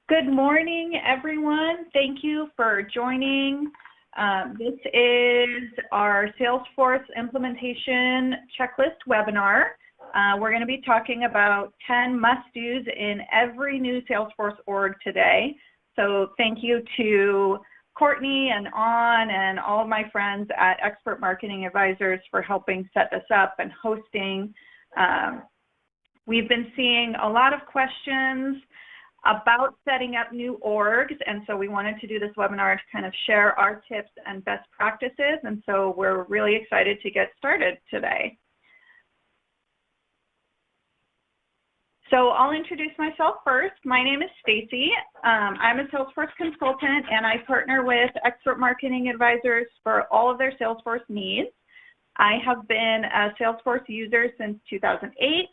Good morning, everyone. Thank you for joining. This is our Salesforce implementation checklist webinar. We're going to be talking about 10 must-dos in every new Salesforce org today. So thank you to Courtney and On and all of my friends at Expert Marketing Advisors for helping set this up and hosting. We've been seeing a lot of questions about setting up new orgs, and so we wanted to do this webinar to kind of share our tips and best practices, and so we're really excited to get started today. So I'll introduce myself first. My name is Stacy. I'm a Salesforce consultant, and I partner with Expert Marketing Advisors for all of their Salesforce needs. I have been a Salesforce user since 2008.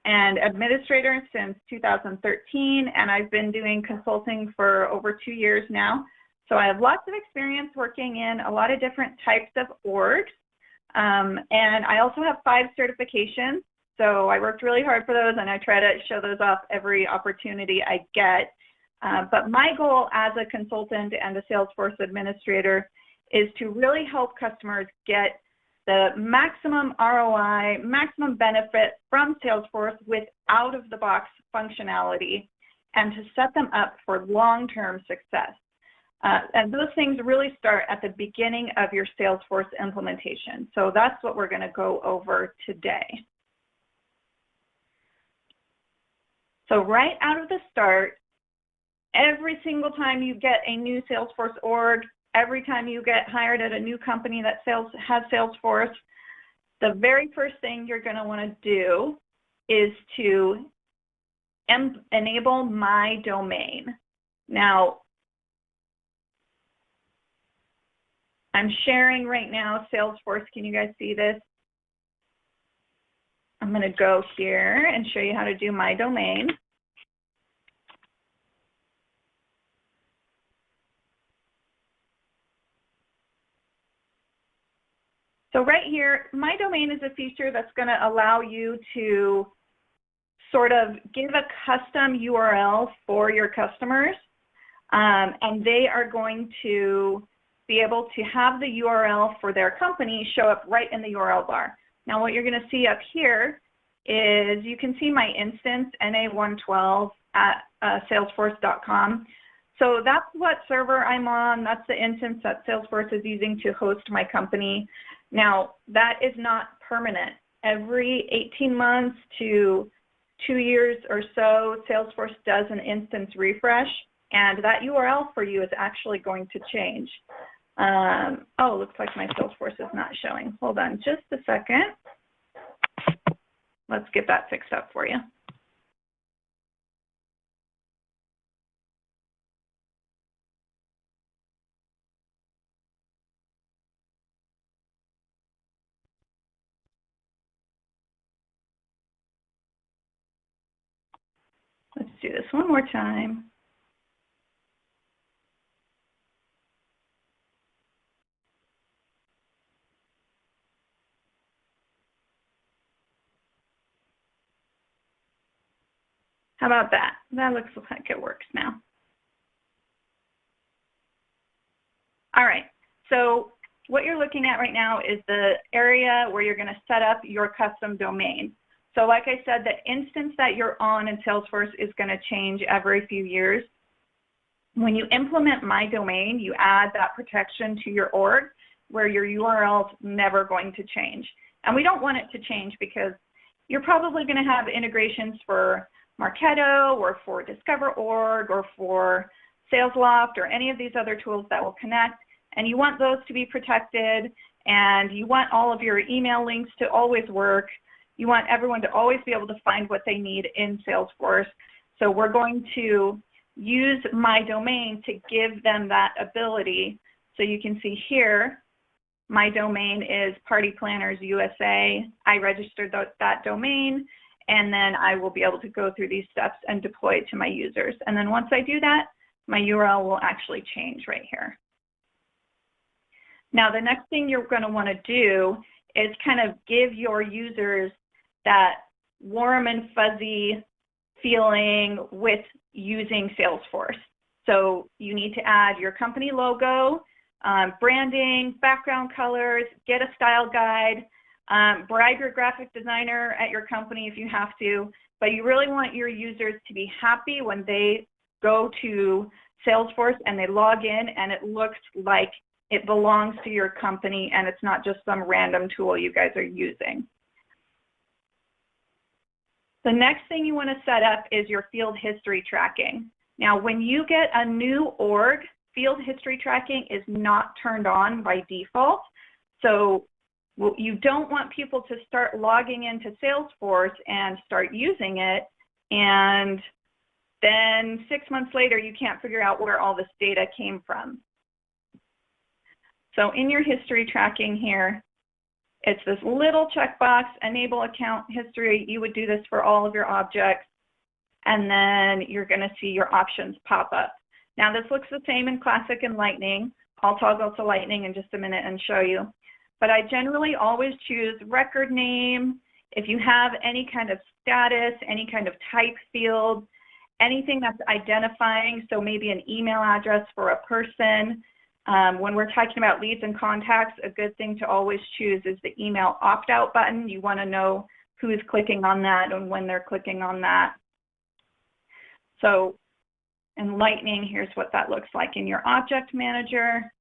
And administrator since 2013, and I've been doing consulting for over 2 years now. So I have lots of experience working in a lot of different types of orgs. And I also have 5 certifications. So I worked really hard for those, and I try to show those off every opportunity I get. But my goal as a consultant and a Salesforce administrator is to really help customers get the maximum ROI, maximum benefit from Salesforce with out-of-the-box functionality, and to set them up for long-term success. And those things really start at the beginning of your Salesforce implementation. So that's what we're going to go over today. So right out of the start, every single time you get a new Salesforce org, every time you get hired at a new company that has Salesforce, the very first thing you're going to want to do is to enable my domain. Now, I'm sharing right now Salesforce. Can you guys see this? I'm going to go here and show you how to do my domain. So right here, my domain is a feature that's going to allow you to sort of give a custom URL for your customers, and they are going to be able to have the URL for their company show up right in the URL bar. Now what you're going to see up here is you can see my instance, NA112 at salesforce.com. So that's what server I'm on. That's the instance that Salesforce is using to host my company. Now, that is not permanent. Every 18 months to 2 years or so, Salesforce does an instance refresh, and that URL for you is actually going to change. Oh, looks like my Salesforce is not showing. Hold on just a second. Let's get that fixed up for you. Let's do this one more time. How about that? That looks like it works now. All right, so what you're looking at right now is the area where you're going to set up your custom domain. So like I said, the instance that you're on in Salesforce is going to change every few years. When you implement my domain, you add that protection to your org where your URL is never going to change. And we don't want it to change because you're probably going to have integrations for Marketo or for Discover.org or for SalesLoft or any of these other tools that will connect. And you want those to be protected, and you want all of your email links to always work. You want everyone to always be able to find what they need in Salesforce. So we're going to use my domain to give them that ability. So you can see here, my domain is Party Planners USA. I registered that domain, and then I will be able to go through these steps and deploy it to my users. And then once I do that, my URL will actually change right here. Now, the next thing you're going to want to do is kind of give your users that warm and fuzzy feeling with using Salesforce. So you need to add your company logo, branding, background colors, get a style guide, bribe your graphic designer at your company if you have to, but you really want your users to be happy when they go to Salesforce and they log in and it looks like it belongs to your company and it's not just some random tool you guys are using. The next thing you want to set up is your field history tracking. Now, when you get a new org, field history tracking is not turned on by default. So you don't want people to start logging into Salesforce and start using it, and then 6 months later, you can't figure out where all this data came from. So in your history tracking here, it's this little checkbox, enable account history. You would do this for all of your objects, and then you're going to see your options pop up. Now, this looks the same in Classic and Lightning. I'll toggle to Lightning in just a minute and show you. But I generally always choose record name. If you have any kind of status, any kind of type field, anything that's identifying, so maybe an email address for a person. When we're talking about leads and contacts, a good thing to always choose is the email opt-out button. You want to know who is clicking on that and when they're clicking on that. So in Lightning, here's what that looks like in your object manager.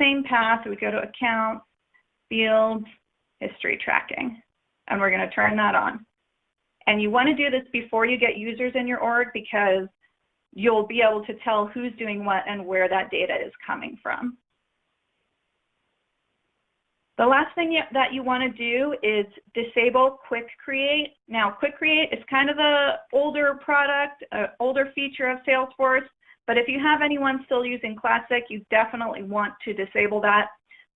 Same path, we go to Accounts, Fields, History Tracking, and we're going to turn that on. And you want to do this before you get users in your org because you'll be able to tell who's doing what and where that data is coming from. The last thing that you want to do is disable Quick Create. Now, Quick Create is kind of an older product, an older feature of Salesforce, but if you have anyone still using Classic, you definitely want to disable that.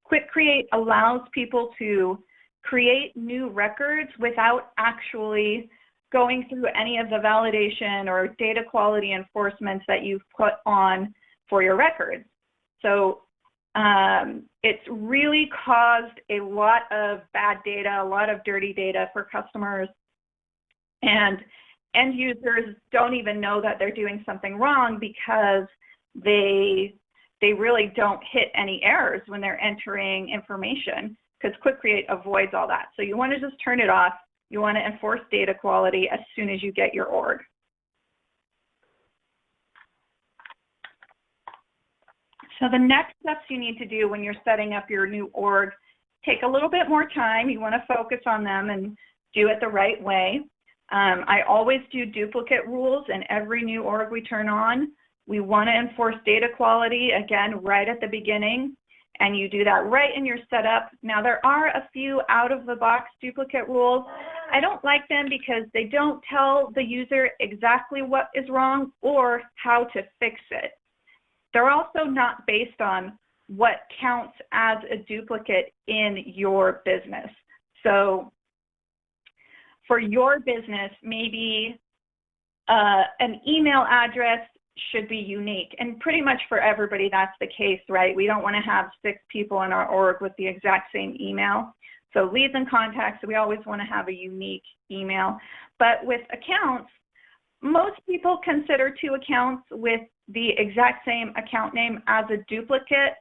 Quick Create allows people to create new records without actually going through any of the validation or data quality enforcements that you've put on for your records. So it's really caused a lot of bad data, a lot of dirty data for customers, and end users don't even know that they're doing something wrong because they really don't hit any errors when they're entering information because Quick Create avoids all that. So you want to just turn it off. You want to enforce data quality as soon as you get your org. So the next steps you need to do when you're setting up your new org take a little bit more time. You want to focus on them and do it the right way. I always do duplicate rules in every new org we turn on. We want to enforce data quality, again, right at the beginning, and you do that right in your setup. Now, there are a few out-of-the-box duplicate rules. I don't like them because they don't tell the user exactly what is wrong or how to fix it. They're also not based on what counts as a duplicate in your business. So for your business, maybe an email address should be unique. And pretty much for everybody, that's the case, right? We don't want to have 6 people in our org with the exact same email. So leads and contacts, we always want to have a unique email. But with accounts, most people consider 2 accounts with the exact same account name as a duplicate.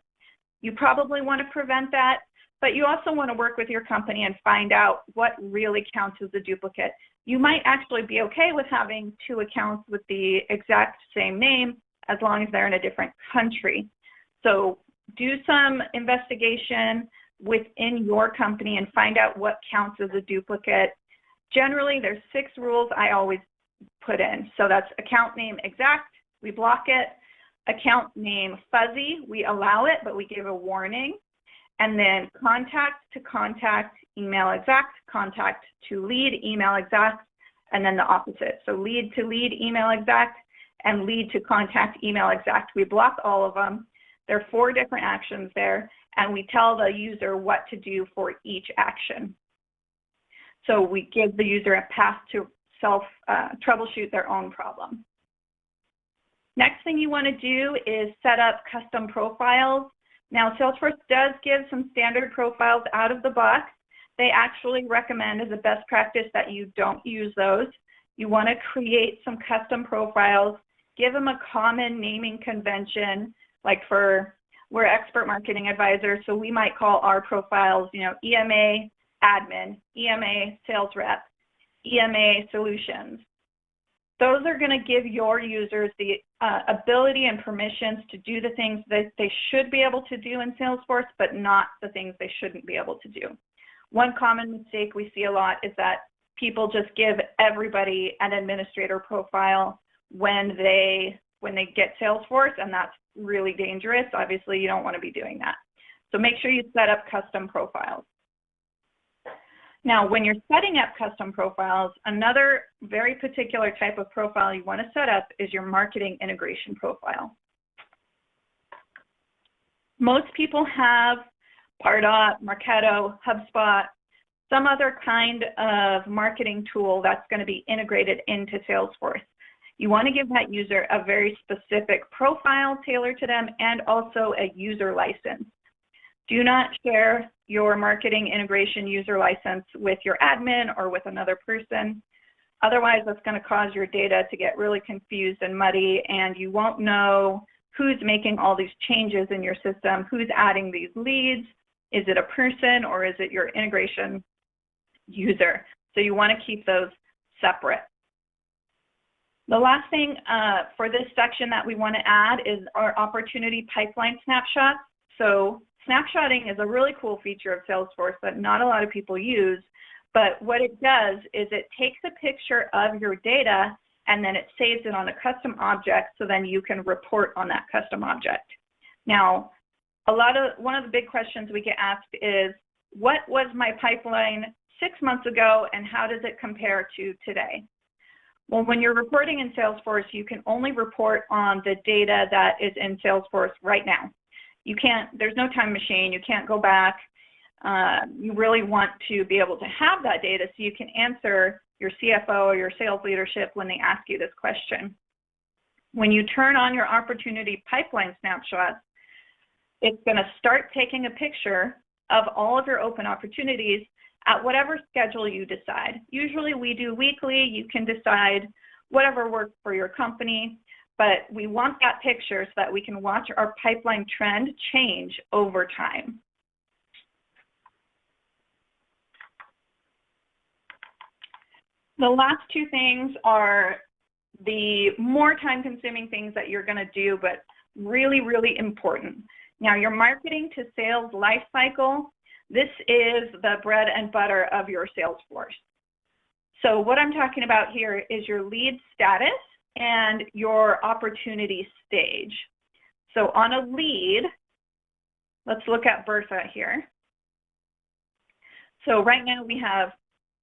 You probably want to prevent that, but you also want to work with your company and find out what really counts as a duplicate. You might actually be okay with having 2 accounts with the exact same name as long as they're in a different country. So do some investigation within your company and find out what counts as a duplicate. Generally, there's 6 rules I always put in. So that's account name exact, we block it. Account name fuzzy, we allow it, but we give a warning. And then contact to contact, email exact, contact to lead, email exact, and then the opposite. So lead to lead, email exact, and lead to contact, email exact. We block all of them. There are 4 different actions there, and we tell the user what to do for each action. So we give the user a path to troubleshoot their own problem. Next thing you want to do is set up custom profiles. Now, Salesforce does give some standard profiles out of the box. They actually recommend as a best practice that you don't use those. You want to create some custom profiles, give them a common naming convention, like we're expert marketing advisors, so we might call our profiles, EMA admin, EMA sales rep, EMA solutions. Those are going to give your users the ability and permissions to do the things that they should be able to do in Salesforce, but not the things they shouldn't be able to do. One common mistake we see a lot is that people just give everybody an administrator profile when they get Salesforce, and that's really dangerous. Obviously, you don't want to be doing that. So make sure you set up custom profiles. Now, when you're setting up custom profiles, another very particular type of profile you want to set up is your marketing integration profile. Most people have Pardot, Marketo, HubSpot, some other kind of marketing tool that's going to be integrated into Salesforce. You want to give that user a very specific profile tailored to them and also a user license. Do not share your marketing integration user license with your admin or with another person. Otherwise, that's going to cause your data to get really confused and muddy, and you won't know who's making all these changes in your system, who's adding these leads. Is it a person or is it your integration user? So you want to keep those separate. The last thing for this section that we want to add is our opportunity pipeline snapshots. So snapshotting is a really cool feature of Salesforce that not a lot of people use, but what it does is it takes a picture of your data and then it saves it on a custom object, so then you can report on that custom object. Now, one of the big questions we get asked is, what was my pipeline 6 months ago and how does it compare to today? Well, when you're reporting in Salesforce, you can only report on the data that is in Salesforce right now. You can't, there's no time machine, you can't go back. You really want to be able to have that data so you can answer your CFO or your sales leadership when they ask you this question. When you turn on your opportunity pipeline snapshots, it's going to start taking a picture of all of your open opportunities at whatever schedule you decide. Usually we do weekly. You can decide whatever works for your company, but we want that picture so that we can watch our pipeline trend change over time. The last two things are the more time-consuming things that you're going to do, but really, really important. Now, your marketing to sales life cycle, this is the bread and butter of your Salesforce. So what I'm talking about here is your lead status and your opportunity stage. So on a lead, let's look at Bertha here. So right now we have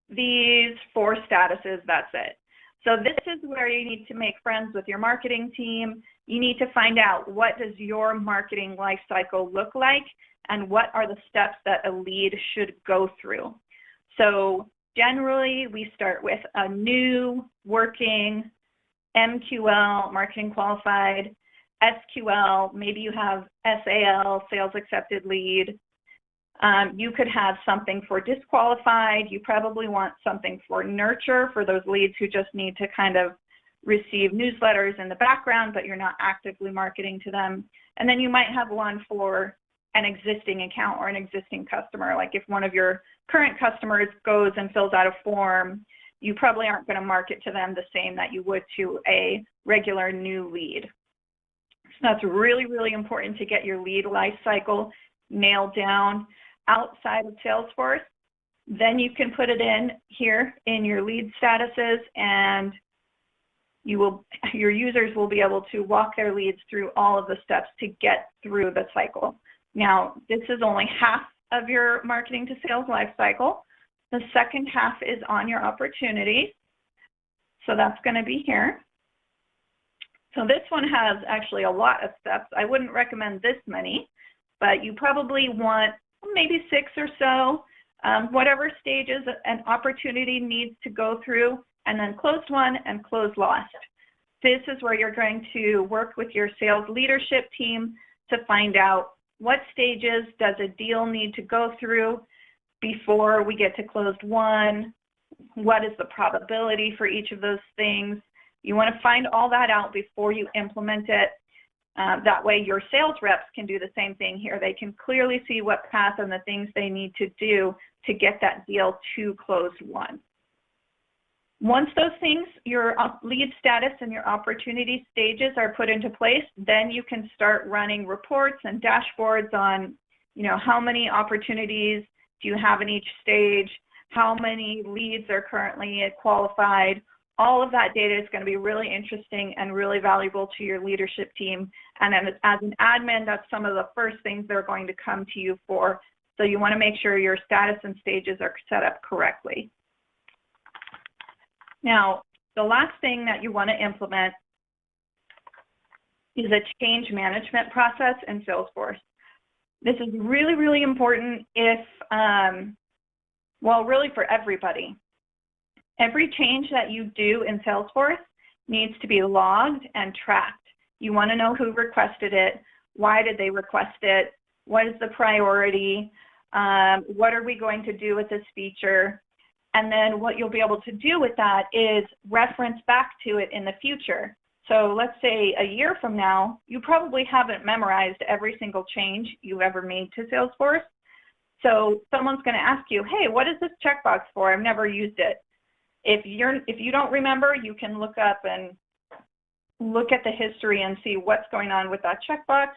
these 4 statuses, that's it. So this is where you need to make friends with your marketing team. You need to find out, what does your marketing life cycle look like and what are the steps that a lead should go through. So generally we start with a new working MQL, marketing qualified, SQL, maybe you have SAL, sales accepted lead. You could have something for disqualified. You probably want something for nurture, for those leads who just need to kind of receive newsletters in the background, but you're not actively marketing to them. And then you might have one for an existing account or an existing customer. Like if one of your current customers goes and fills out a form, you probably aren't going to market to them the same that you would to a regular new lead. So that's really, really important to get your lead life cycle nailed down outside of Salesforce. Then you can put it in here in your lead statuses, and your users will be able to walk their leads through all of the steps to get through the cycle. Now, this is only half of your marketing to sales life cycle. The second half is on your opportunity. So that's going to be here. So this one has actually a lot of steps. I wouldn't recommend this many, but you probably want maybe 6 or so, whatever stages an opportunity needs to go through, and then closed won and closed lost. This is where you're going to work with your sales leadership team to find out what stages does a deal need to go through before we get to closed won, What is the probability for each of those things? You want to find all that out before you implement it. That way your sales reps can do the same thing here. They can clearly see what path and the things they need to do to get that deal to closed won. Once those things, your lead status and your opportunity stages are put into place, then you can start running reports and dashboards on, how many opportunities do you have in each stage, how many leads are currently qualified. All of that data is going to be really interesting and really valuable to your leadership team. And then as an admin, that's some of the first things they're going to come to you for. So you want to make sure your status and stages are set up correctly. Now, the last thing that you want to implement is a change management process in Salesforce. This is really, really important if, really for everybody. Every change that you do in Salesforce needs to be logged and tracked. You want to know who requested it, why did they request it, what is the priority, what are we going to do with this feature, and then what you'll be able to do with that is reference back to it in the future. So let's say a year from now, you probably haven't memorized every single change you ever made to Salesforce. So someone's going to ask you, hey, what is this checkbox for? I've never used it. If you don't remember, you can look up and look at the history and see what's going on with that checkbox.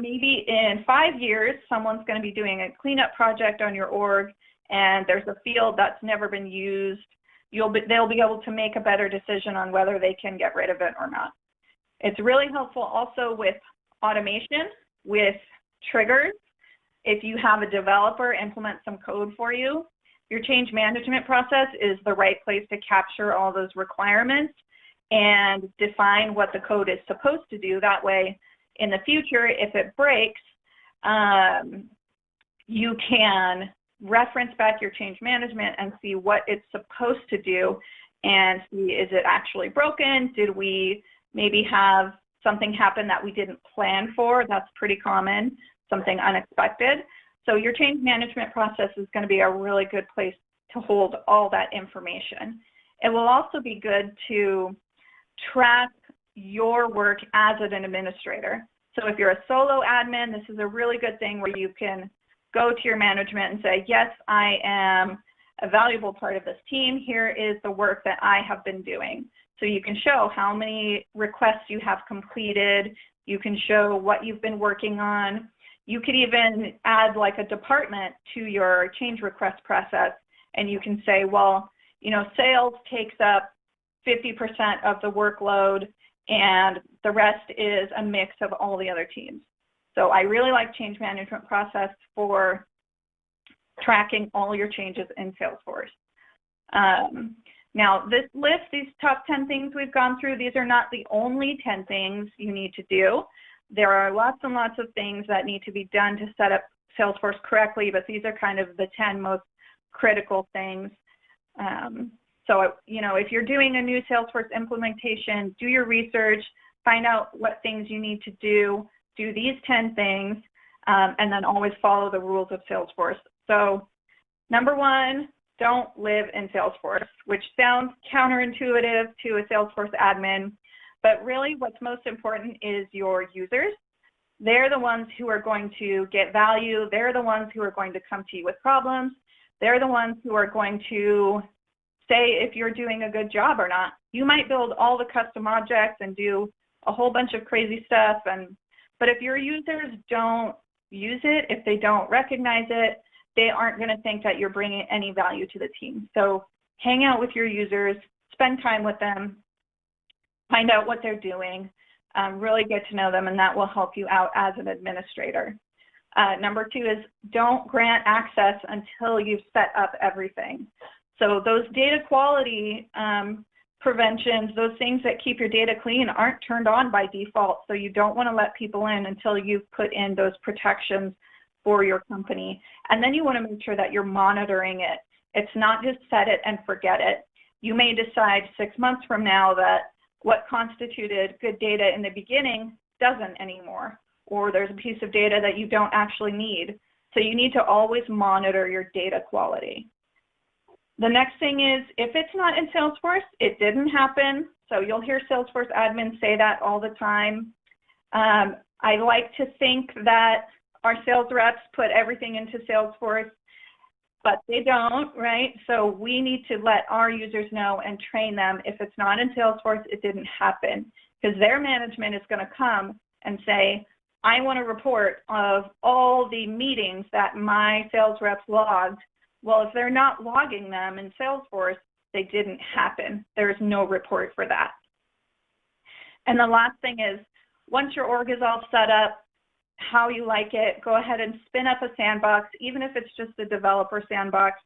Maybe in 5 years, someone's going to be doing a cleanup project on your org, and there's a field that's never been used. They'll be able to make a better decision on whether they can get rid of it or not. It's really helpful also with automation, with triggers. If you have a developer implement some code for you, your change management process is the right place to capture all those requirements and define what the code is supposed to do. That way, in the future, if it breaks, you can reference back your change management and see what it's supposed to do and see, is it actually broken? Did we maybe have something happen that we didn't plan for? That's pretty common, something unexpected. So your change management process is going to be a really good place to hold all that information. It will also be good to track your work as an administrator. So if you're a solo admin, this is a really good thing where you can go to your management and say, yes, I am a valuable part of this team. Here is the work that I have been doing. So you can show how many requests you have completed. You can show what you've been working on. You could even add like a department to your change request process, and you can say, well, sales takes up 50% of the workload, and the rest is a mix of all the other teams. So I really like change management process for tracking all your changes in Salesforce. Now, this list, these top 10 things we've gone through, these are not the only 10 things you need to do. There are lots and lots of things that need to be done to set up Salesforce correctly, but these are kind of the 10 most critical things. So, if you're doing a new Salesforce implementation, do your research, find out what things you need to do these 10 things, and then always follow the rules of Salesforce. So, number one, don't live in Salesforce, which sounds counterintuitive to a Salesforce admin, but really what's most important is your users. They're the ones who are going to get value. They're the ones who are going to come to you with problems. They're the ones who are going to say if you're doing a good job or not. You might build all the custom objects and do a whole bunch of crazy stuff, but if your users don't use it, if they don't recognize it, they aren't going to think that you're bringing any value to the team. So hang out with your users, spend time with them, find out what they're doing, really get to know them, and that will help you out as an administrator. Number two is don't grant access until you've set up everything. So those data quality preventions, those things that keep your data clean aren't turned on by default. So you don't want to let people in until you've put in those protections for your company. And then you want to make sure that you're monitoring it. It's not just set it and forget it. You may decide 6 months from now that what constituted good data in the beginning doesn't anymore, or there's a piece of data that you don't actually need. So you need to always monitor your data quality. The next thing is, if it's not in Salesforce, it didn't happen. So you'll hear Salesforce admins say that all the time. I like to think that our sales reps put everything into Salesforce, but they don't, right? So we need to let our users know and train them. If it's not in Salesforce, it didn't happen, because their management is going to come and say, I want a report of all the meetings that my sales reps logged. Well, if they're not logging them in Salesforce, they didn't happen. There's no report for that. And the last thing is, once your org is all set up, how you like it, go ahead and spin up a sandbox, even if it's just a developer sandbox.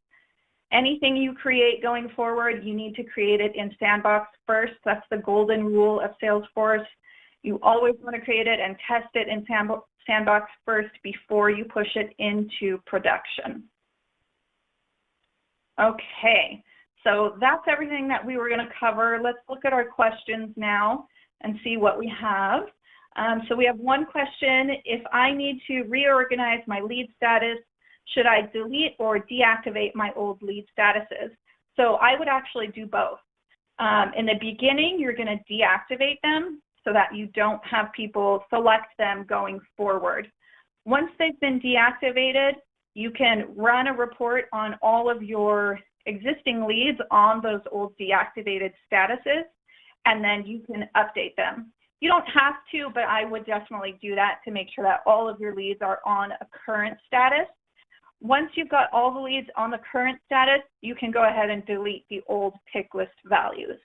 Anything you create going forward, you need to create it in sandbox first. That's the golden rule of Salesforce. You always want to create it and test it in sandbox first before you push it into production. Okay, so that's everything that we were going to cover. Let's look at our questions now and see what we have. So we have one question: if I need to reorganize my lead status, should I delete or deactivate my old lead statuses? So I would actually do both. In the beginning, you're going to deactivate them so that you don't have people select them going forward. Once they've been deactivated, you can run a report on all of your existing leads on those old deactivated statuses, and then you can update them. You don't have to, but I would definitely do that to make sure that all of your leads are on a current status. Once you've got all the leads on the current status, you can go ahead and delete the old pick list values.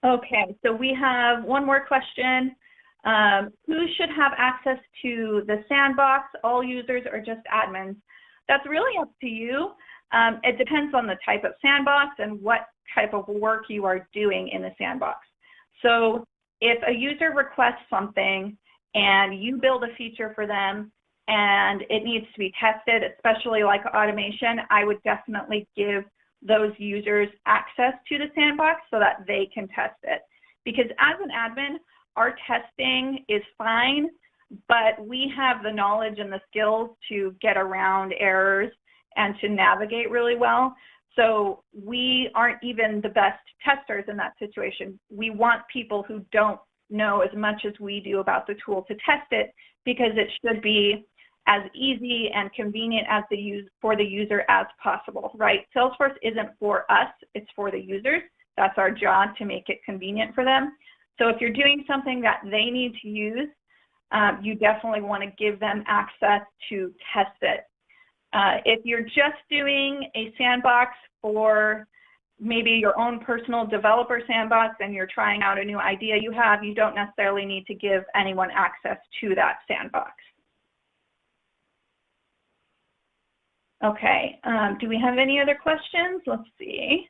Okay, so we have one more question. Who should have access to the sandbox, all users or just admins? That's really up to you. It depends on the type of sandbox and what type of work you are doing in the sandbox. So if a user requests something and you build a feature for them and it needs to be tested, especially like automation, I would definitely give those users access to the sandbox so that they can test it. Because as an admin, our testing is fine, but we have the knowledge and the skills to get around errors and to navigate really well. So we aren't even the best testers in that situation. We want people who don't know as much as we do about the tool to test it, because it should be as easy and convenient as for the user as possible, right? Salesforce isn't for us, it's for the users. That's our job, to make it convenient for them. So if you're doing something that they need to use, you definitely want to give them access to test it. If you're just doing a sandbox for maybe your own personal developer sandbox and you're trying out a new idea you have, you don't necessarily need to give anyone access to that sandbox. Okay, do we have any other questions? Let's see.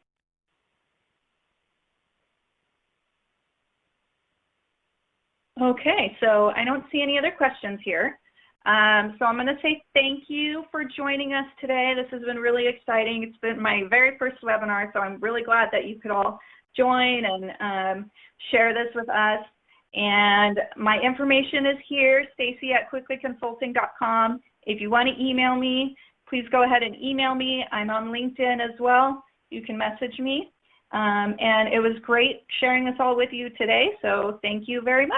Okay, so I don't see any other questions here. So I'm going to say thank you for joining us today. This has been really exciting. It's been my very first webinar, so I'm really glad that you could all join and share this with us. And my information is here, stacy@quicklyconsulting.com. If you want to email me, please go ahead and email me. I'm on LinkedIn as well. You can message me. And it was great sharing this all with you today, so thank you very much.